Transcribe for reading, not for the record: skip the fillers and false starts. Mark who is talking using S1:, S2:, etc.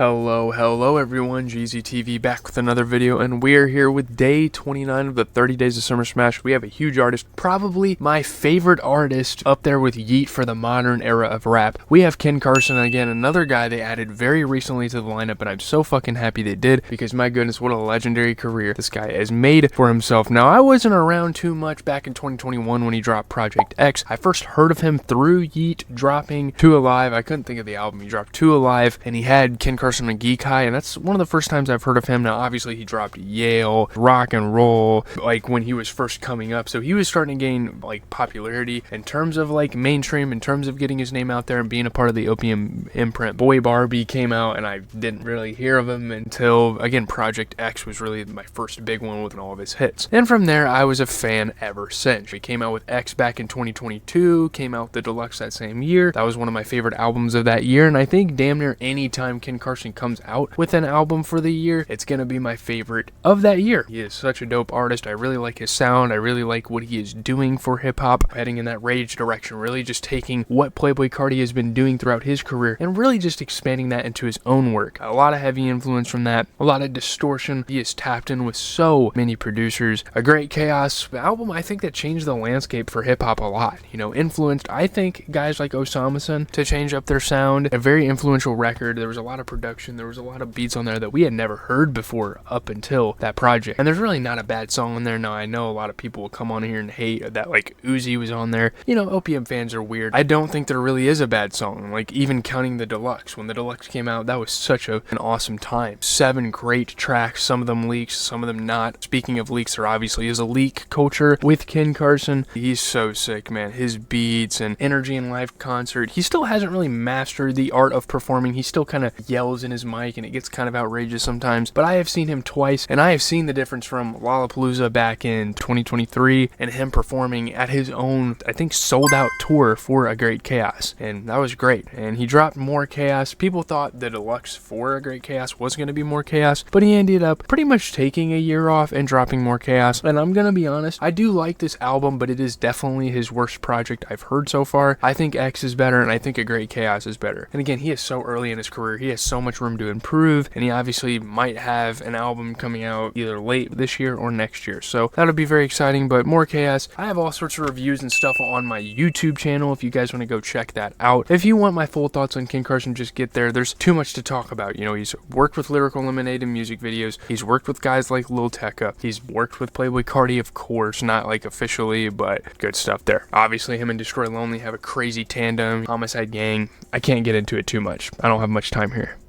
S1: Hello everyone, GZTV back with another video, and we're here with day 29 of the 30 Days of Summer Smash. We have a huge artist, probably my favorite artist, up there with Yeat for the modern era of rap. We have Ken Carson, again, another guy they added very recently to the lineup, and I'm so fucking happy they did, because my goodness, what a legendary career this guy has made for himself. Now, I wasn't around too much back in 2021 when he dropped Project X. I first heard of him through Yeat dropping Two Alive. I couldn't think of the album. He dropped Two Alive, and he had Ken Carson and Geek High, and that's one of the first times I've heard of him. Now obviously he dropped Yale, Rock and Roll, like when he was first coming up, so he was starting to gain like popularity in terms of like mainstream, in terms of getting his name out there and being a part of the Opium imprint. Boy Barbie came out and I didn't really hear of him until, again, Project X was really my first big one with all of his hits, and from there I was a fan ever since. He came out with X back in 2022, came out with the Deluxe that same year. That was one of my favorite albums of that year, and I think damn near any time Ken Carson comes out with an album for the year, it's gonna be my favorite of that year. He is such a dope artist. I really like his sound. I really like what he is doing for hip-hop, heading in that rage direction, really just taking what Playboi Carti has been doing throughout his career and really just expanding that into his own work. A lot of heavy influence from that, a lot of distortion. He is tapped in with so many producers. A great Chaos album, I think, that changed the landscape for hip-hop a lot. You know, influenced, I think, guys like Osama to change up their sound. A very influential record. There was a lot of production. There was a lot of beats on there that we had never heard before up until that project. And there's really not a bad song on there. Now, I know a lot of people will come on here and hate that, like, Uzi was on there. You know, Opium fans are weird. I don't think there really is a bad song. Like, even counting the Deluxe. When the Deluxe came out, that was such an awesome time. 7 great tracks, some of them leaks, some of them not. Speaking of leaks, there obviously is a leak culture with Ken Carson. He's so sick, man. His beats and energy in live concert. He still hasn't really mastered the art of performing. He still kind of yells in his mic and it gets kind of outrageous sometimes, but I have seen him twice and I have seen the difference from Lollapalooza back in 2023 and him performing at his own, I think, sold out tour for A Great Chaos, and that was great. And he dropped more Chaos. People thought the Deluxe for A Great Chaos was going to be more Chaos, but he ended up pretty much taking a year off and dropping more Chaos. And I'm gonna be honest, I do like this album, but it is definitely his worst project I've heard so far. I think X is better and I think A Great Chaos is better. And again, he is so early in his career. He has so much room to improve, and he obviously might have an album coming out either late this year or next year, so that'll be very exciting. But more Chaos. I have all sorts of reviews and stuff on my YouTube channel if you guys want to go check that out. If you want my full thoughts on Ken Carson, just get there. There's too much to talk about. You know, he's worked with Lyrical Lemonade in music videos. He's worked with guys like Lil Tecca. He's worked with Playboi Carti, of course, not like officially, but good stuff there. Obviously, him and Destroy Lonely have a crazy tandem. Homicide Gang. I can't get into it too much. I don't have much time here.